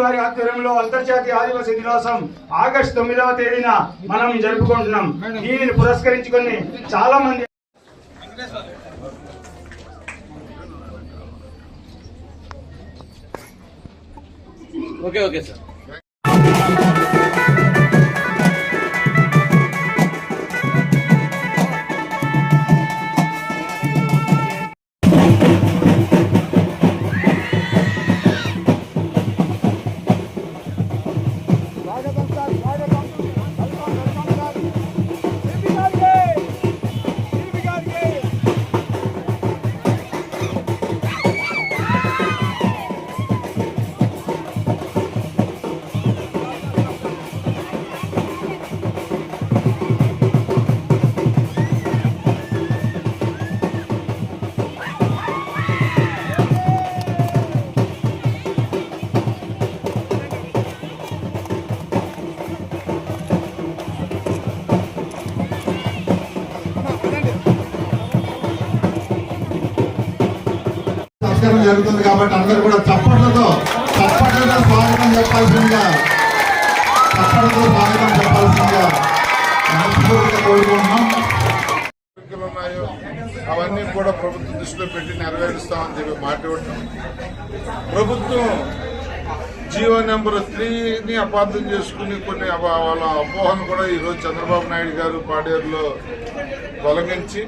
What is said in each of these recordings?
వారి ఆధ్వర్యంలో అంతర్జాతీయ ఆదివాసీ దినోత్సవం ఆగస్టు 9వ తేదీన మనం జరుపుకుంటున్నాం. దీనిని పురస్కరించుకొని చాలా మంది ఓకే సార్. జరుగుతుంది కాబట్టి అందరూ కూడా చప్పట్లతో స్వాగతం చెప్పాల్సిందిగా మనస్ఫూర్తిగా కోరుకుంటున్నాం. ఉన్నాయో అవన్నీ కూడా ప్రభుత్వం దృష్టిలో పెట్టి నెరవేరుస్తామని చెప్పి మాట ఇవ్వటం, ప్రభుత్వం జీవో నెంబర్ 3ని అపార్థం చేసుకుని కొన్ని వాళ్ళ అపోహను కూడా ఈరోజు చంద్రబాబు నాయుడు గారు పాడేరులో తొలగించి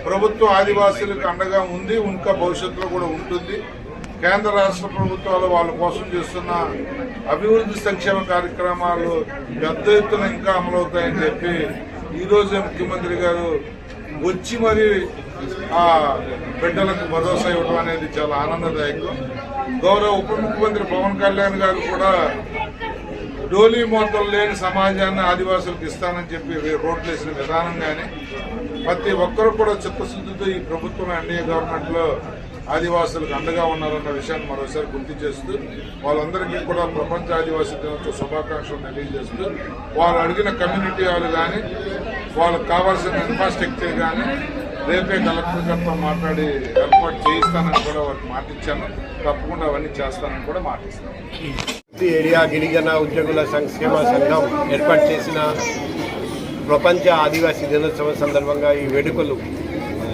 ప్రభుత్వం ఆదివాసీలకు అండగా ఉంది, ఇంకా భవిష్యత్తులో కూడా ఉంటుంది. కేంద్ర రాష్ట్ర ప్రభుత్వాలు వాళ్ళ కోసం చేస్తున్న అభివృద్ధి సంక్షేమ కార్యక్రమాలు పెద్ద ఎత్తున ఇంకా అమలవుతాయని చెప్పి ఈరోజే ముఖ్యమంత్రి గారు వచ్చి మరి ఆ బిడ్డలకు భరోసా ఇవ్వడం అనేది చాలా ఆనందదాయకం. గౌరవ ఉప ముఖ్యమంత్రి పవన్ కళ్యాణ్ గారు కూడా డోలీ మోతలు లేని సమాజాన్ని ఆదివాసులకు ఇస్తానని చెప్పి రోడ్లు వేసిన విధానం కానీ ప్రతి ఒక్కరు కూడా చిత్తశుద్ధితో ఈ ప్రభుత్వం ఎన్డీఏ గవర్నమెంట్ లో ఆదివాసులకు అండగా ఉన్నారన్న విషయాన్ని మరోసారి గుర్తు చేస్తూ వాళ్ళందరికీ కూడా ప్రపంచ ఆదివాసీ దినోత్సవ శుభాకాంక్షలు తెలియజేస్తూ వాళ్ళు అడిగిన కమ్యూనిటీ హాల్ కానీ వాళ్ళకు కావాల్సిన ఇన్ఫ్రాస్ట్రక్చర్ కానీ రేపే కలెక్టర్ గారితో మాట్లాడి ఏర్పాటు చేయిస్తానని కూడా వారికి మాటిచ్చాను. తప్పకుండా అవన్నీ చేస్తానని కూడా మాటిస్తాను. ఏరియా గిరిజన ఉద్యోగుల సంక్షేమ సంఘం ఏర్పాటు చేసిన ప్రపంచ ఆదివాసీ దినోత్సవం సందర్భంగా ఈ వేడుకలు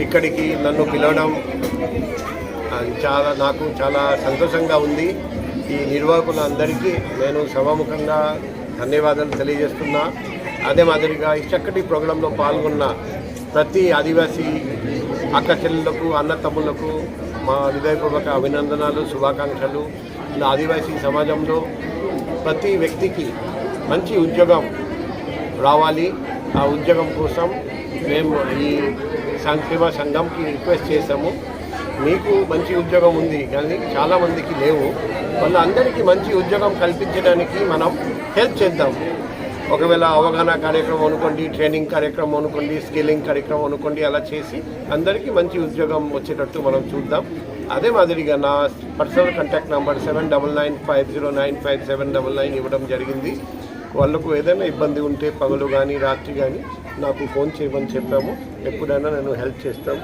ఇక్కడికి నన్ను పిలవడం నాకు చాలా సంతోషంగా ఉంది. ఈ నిర్వాహకులందరికీ నేను సభాముఖంగా ధన్యవాదాలు తెలియజేస్తున్నా. అదే మాదిరిగా ఈ చక్కటి ప్రోగ్రాంలో పాల్గొన్న ప్రతి ఆదివాసీ అక్క చెల్లెలకు అన్న తమ్ములకు మా హృదయపూర్వక అభినందనలు, శుభాకాంక్షలు. ఆదివాసీ సమాజంలో ప్రతి వ్యక్తికి మంచి ఉద్యోగం రావాలి. ఆ ఉద్యోగం కోసం మేము ఈ సంక్షేమ సంఘంకి రిక్వెస్ట్ చేశాము. మీకు మంచి ఉద్యోగం ఉంది కానీ చాలామందికి లేవు, వాళ్ళందరికీ మంచి ఉద్యోగం కల్పించడానికి మనం హెల్ప్ చేద్దాం. ఒకవేళ అవగాహన కార్యక్రమం అనుకోండి, ట్రైనింగ్ కార్యక్రమం అనుకోండి, స్కిల్లింగ్ కార్యక్రమం అనుకోండి, అలా చేసి అందరికీ మంచి ఉద్యోగం వచ్చేటట్టు మనం చూద్దాం. అదే మాదిరిగా నా పర్సనల్ కాంటాక్ట్ నెంబర్ 7995095799 ఇవ్వడం జరిగింది. వాళ్ళకు ఏదైనా ఇబ్బంది ఉంటే పగలు కానీ రాత్రి కానీ నాకు ఫోన్ చేయమని చెప్పాము. ఎప్పుడైనా నేను హెల్ప్ చేస్తాం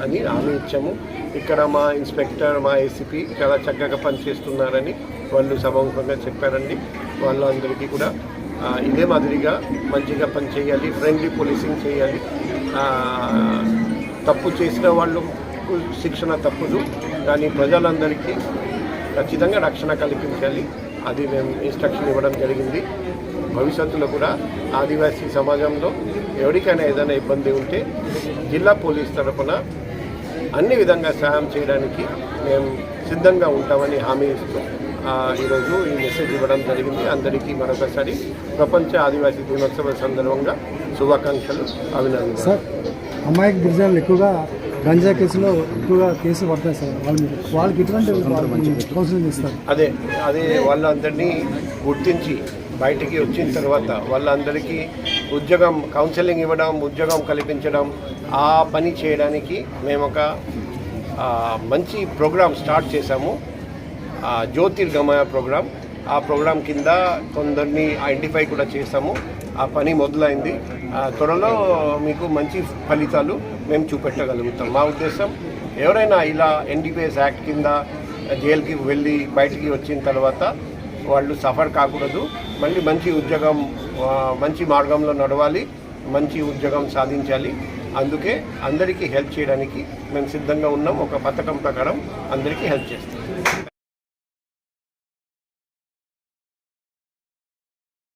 అని హామీ ఇచ్చాము. ఇక్కడ మా ఇన్స్పెక్టర్, మా ఏసీపీ చాలా చక్కగా పనిచేస్తున్నారని వాళ్ళు సభాముఖంగా చెప్పారండి. వాళ్ళందరికీ కూడా ఇదే మాదిరిగా మంచిగా పనిచేయాలి, ఫ్రెండ్లీ పోలీసింగ్ చేయాలి. తప్పు చేసిన వాళ్ళు శిక్షణ తప్పదు, కానీ ప్రజలందరికీ ఖచ్చితంగా రక్షణ కల్పించాలి. అది మేము ఇన్స్ట్రక్షన్ ఇవ్వడం జరిగింది. భవిష్యత్తులో కూడా ఆదివాసీ సమాజంలో ఎవరికైనా ఏదైనా ఇబ్బంది ఉంటే జిల్లా పోలీస్ తరఫున అన్ని విధంగా సహాయం చేయడానికి మేము సిద్ధంగా ఉంటామని హామీ ఇస్తూ ఈరోజు ఈ మెసేజ్ ఇవ్వడం జరిగింది. అందరికీ మరొకసారి ప్రపంచ ఆదివాసీ దినోత్సవ సందర్భంగా శుభాకాంక్షలు, అభినందనలు. సార్, అమ్మాయికి గిరిజనులు ఎక్కువగా గంజా కేసులో ఎక్కువగా కేసులు పడతాయి సార్. వాళ్ళకి ఎటువంటి కౌన్సిలింగ్ ఇస్తారు? అదే వాళ్ళందరినీ గుర్తించి బయటికి వచ్చిన తర్వాత వాళ్ళందరికీ ఉద్యోగం కౌన్సిలింగ్ ఇవ్వడం, ఉద్యోగం కల్పించడం, ఆ పని చేయడానికి మేము ఒక మంచి ప్రోగ్రాం స్టార్ట్ చేశాము. జ్యోతిర్గమయ ప్రోగ్రాం. ఆ ప్రోగ్రాం కింద కొందరిని ఐడెంటిఫై కూడా చేశాము. ఆ పని మొదలైంది. త్వరలో మీకు మంచి ఫలితాలు మేము చూపెట్టగలుగుతాం. మా ఉద్దేశం ఎవరైనా ఇలా ఎన్డీపీఎస్ యాక్ట్ కింద జైలుకి వెళ్ళి బయటికి వచ్చిన తర్వాత వాళ్ళు సఫర్ కాకూడదు, మళ్ళీ మంచి ఉద్యోగం మంచి మార్గంలో నడవాలి, మంచి ఉద్యోగం సాధించాలి. అందుకే అందరికీ హెల్ప్ చేయడానికి మేము సిద్ధంగా ఉన్నాం. ఒక పథకం ప్రకారం అందరికీ హెల్ప్ చేస్తాం.